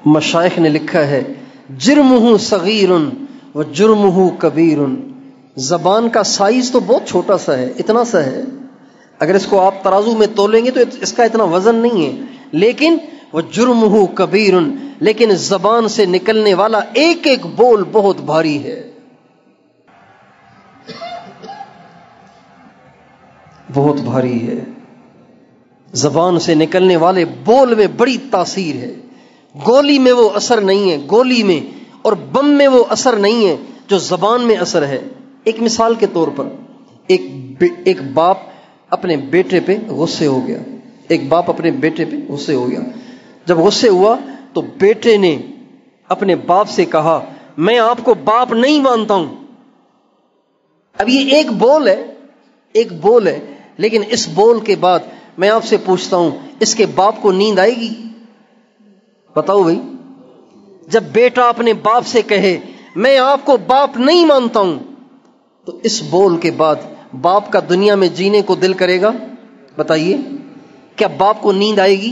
مشائخ نے لکھا ہے جرمہ صغیر و جرمہ کبیر، زبان کا سائز تو بہت چھوٹا سا ہے، اتنا سا ہے، اگر اس کو آپ ترازو میں تولیں گے تو اس کا اتنا وزن نہیں ہے، لیکن وہ جرمہ کبیر، لیکن زبان سے نکلنے والا ایک ایک بول بہت بھاری ہے، بہت بھاری ہے۔ زبان سے نکلنے والے بول میں بڑی تاثیر ہے، گولی میں وہ اثر نہیں ہے، گولی میں اور بم میں وہ اثر نہیں ہے جو زبان میں اثر ہے۔ ایک مثال کے طور پر ایک باپ اپنے بیٹے پہ غصے ہو گیا، ایک باپ اپنے بیٹے پہ غصے ہو گیا، جب غصے ہوا تو بیٹے نے اپنے باپ سے کہا میں آپ کو باپ نہیں مانتا ہوں۔ اب یہ ایک بول ہے، لیکن اس بول کے بعد میں آپ سے پوچھتا ہوں اس کے باپ کو نیند آئے گی؟ بتاؤ بھائی، جب بیٹا اپنے باپ سے کہے میں آپ کو باپ نہیں مانتا ہوں تو اس بول کے بعد باپ کا دنیا میں جینے کو دل کرے گا؟ بتائیے، کیا باپ کو نیند آئے گی؟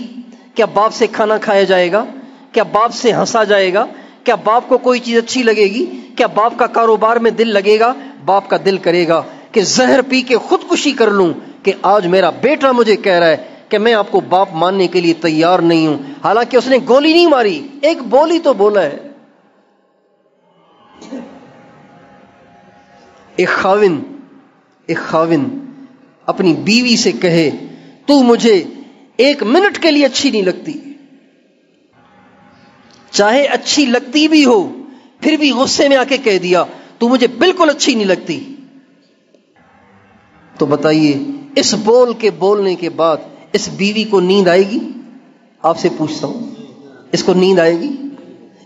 کیا باپ سے کھانا کھایا جائے گا؟ کیا باپ سے ہنسا جائے گا؟ کیا باپ کو کوئی چیز اچھی لگے گی؟ کیا باپ کا کاروبار میں دل لگے گا؟ باپ کا دل کرے گا کہ زہر پی کے خودکشی کر لوں کہ آج میرا بیٹا مجھے کہہ رہا ہے کہ میں آپ کو باپ ماننے کے لیے تیار نہیں ہوں، حالانکہ اس نے گولی نہیں ماری، ایک بولی تو بولا ہے۔ ایک خاوند اپنی بیوی سے کہے تو مجھے ایک منٹ کے لیے اچھی نہیں لگتی، چاہے اچھی لگتی بھی ہو پھر بھی غصے میں آ کے کہہ دیا تو مجھے بالکل اچھی نہیں لگتی، تو بتائیے اس بول کے بولنے کے بعد اس بیوی کو نیند آئے گی؟ آپ سے پوچھتا ہوں، اس کو نیند آئے گی؟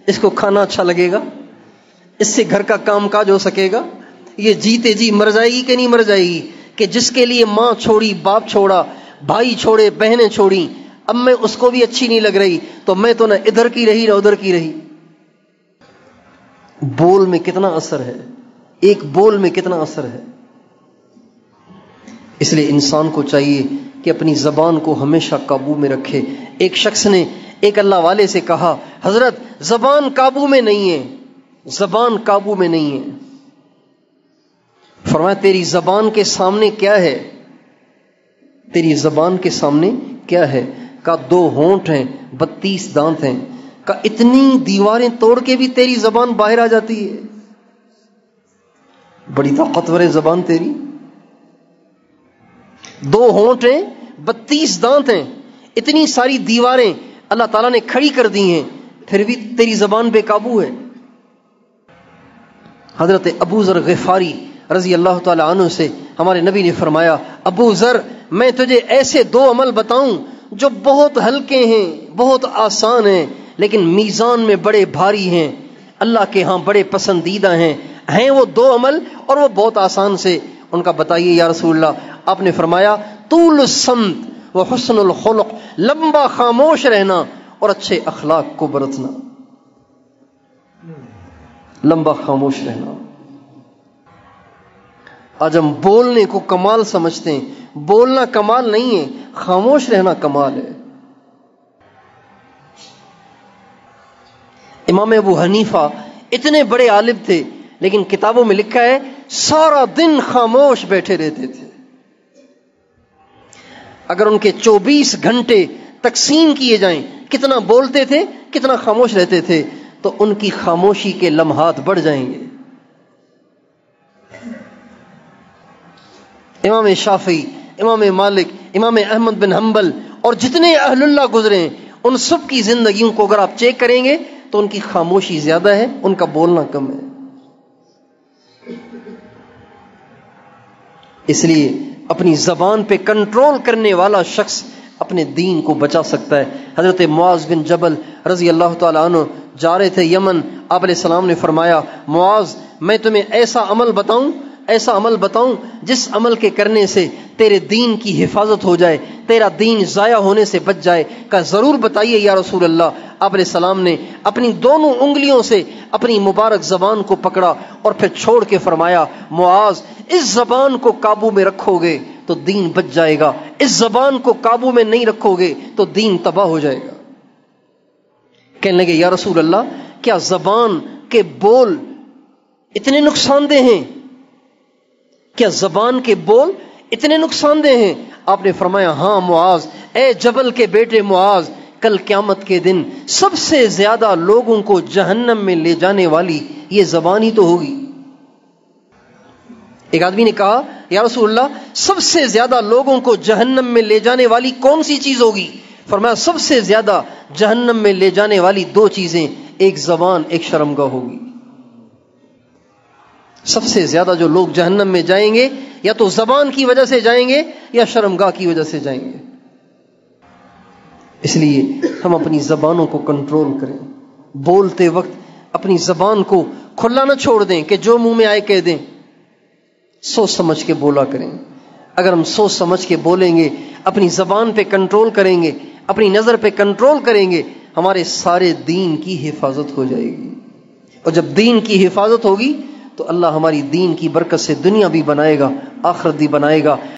اس کو کھانا اچھا لگے گا؟ اس سے گھر کا کام کاج ہو سکے گا؟ یہ جیتے جی مر جائے گی کہ نہیں مر جائے گی کہ جس کے لیے ماں چھوڑی، باپ چھوڑا، بھائی چھوڑے، بہنیں چھوڑی، اب میں اس کو بھی اچھی نہیں لگ رہی تو میں تو نہ ادھر کی رہی نہ ادھر کی رہی۔ بول میں کتنا اثر ہے، ایک بول میں کتنا اثر ہے۔ اس لیے انسان کو چاہیے کہ اپنی زبان کو ہمیشہ قابو میں رکھے۔ ایک شخص نے ایک اللہ والے سے کہا حضرت زبان قابو میں نہیں ہے، زبان قابو میں نہیں ہے۔ فرمایا تیری زبان کے سامنے کیا ہے؟ تیری زبان کے سامنے کیا ہے؟ کہا 2 ہونٹ ہیں، 32 دانت ہیں۔ کہا اتنی دیواریں توڑ کے بھی تیری زبان باہر آ جاتی ہے، بڑی طاقتور ہے زبان تیری۔ 2 ہونٹ ہیں، 32 دانت ہیں، اتنی ساری دیواریں اللہ تعالیٰ نے کھڑی کر دی ہیں، پھر بھی تیری زبان بے قابو ہے۔ حضرت ابو ذر غفاری رضی اللہ تعالی عنہ سے ہمارے نبی نے فرمایا ابو ذر میں تجھے ایسے 2 عمل بتاؤں جو بہت ہلکے ہیں، بہت آسان ہیں، لیکن میزان میں بڑے بھاری ہیں، اللہ کے ہاں بڑے پسندیدہ ہیں وہ 2 عمل اور وہ بہت آسان سے۔ ان کا بتائیے یا رسول اللہ؟ آپ نے فرمایا طول الصمت و حسن الخلق، لمبا خاموش رہنا اور اچھے اخلاق کو برتنا، لمبا خاموش رہنا۔ آج ہم بولنے کو کمال سمجھتے ہیں، بولنا کمال نہیں ہے، خاموش رہنا کمال ہے۔ امام ابو حنیفہ اتنے بڑے عالم تھے، لیکن کتابوں میں لکھا ہے سارا دن خاموش بیٹھے رہتے تھے۔ اگر ان کے 24 گھنٹے تقسیم کیے جائیں کتنا بولتے تھے کتنا خاموش رہتے تھے تو ان کی خاموشی کے لمحات بڑھ جائیں گے۔ امام شافعی، امام مالک، امام احمد بن حنبل اور جتنے اہل اللہ گزرے ہیں ان سب کی زندگیوں کو اگر آپ چیک کریں گے تو ان کی خاموشی زیادہ ہے، ان کا بولنا کم ہے۔ اس لیے اپنی زبان پہ کنٹرول کرنے والا شخص اپنے دین کو بچا سکتا ہے۔ حضرت معاذ بن جبل رضی اللہ تعالی عنہ جا رہے تھے یمن، آپ علیہ السلام نے فرمایا معاذ میں تمہیں ایسا عمل بتاؤں جس عمل کے کرنے سے تیرے دین کی حفاظت ہو جائے، تیرا دین ضائع ہونے سے بچ جائے؟ کہا ضرور بتائیے یا رسول اللہ۔ آپ علیہ السلام نے اپنی دونوں انگلیوں سے اپنی مبارک زبان کو پکڑا اور پھر چھوڑ کے فرمایا معاذ اس زبان کو قابو میں رکھو گے تو دین بچ جائے گا، اس زبان کو قابو میں نہیں رکھو گے تو دین تباہ ہو جائے گا۔ کہنے لگے یا رسول اللہ کیا زبان کے بول اتنے نقصان دہ ہیں؟ کیا زبان کے بول اتنے نقصان دہ ہیں؟ آپ نے فرمایا ہاں معاذ، اے جبل کے بیٹے معاذ، کل قیامت کے دن سب سے زیادہ لوگوں کو جہنم میں لے جانے والی یہ زبان ہی تو ہوگی۔ ایک آدمی نے کہا یا رسول اللہ سب سے زیادہ لوگوں کو جہنم میں لے جانے والی کون سی چیز ہوگی؟ فرمایا سب سے زیادہ جہنم میں لے جانے والی دو چیزیں، ایک زبان، ایک شرمگاہ ہوگی۔ سب سے زیادہ جو لوگ جہنم میں جائیں گے یا تو زبان کی وجہ سے جائیں گے یا شرمگاہ کی وجہ سے جائیں گے۔ اس لیے ہم اپنی زبانوں کو کنٹرول کریں، بولتے وقت اپنی زبان کو کھلا نہ چھوڑ دیں کہ جو منہ میں آئے کہہ دیں، سوچ سمجھ کے بولا کریں۔ اگر ہم سوچ سمجھ کے بولیں گے، اپنی زبان پہ کنٹرول کریں گے، اپنی نظر پہ کنٹرول کریں گے، ہمارے سارے دین کی حفاظت ہو جائے گی۔ اور جب دین کی حفاظت ہوگی تو اللہ ہماری دین کی برکت سے دنیا بھی بنائے گا، آخرت بھی بنائے گا۔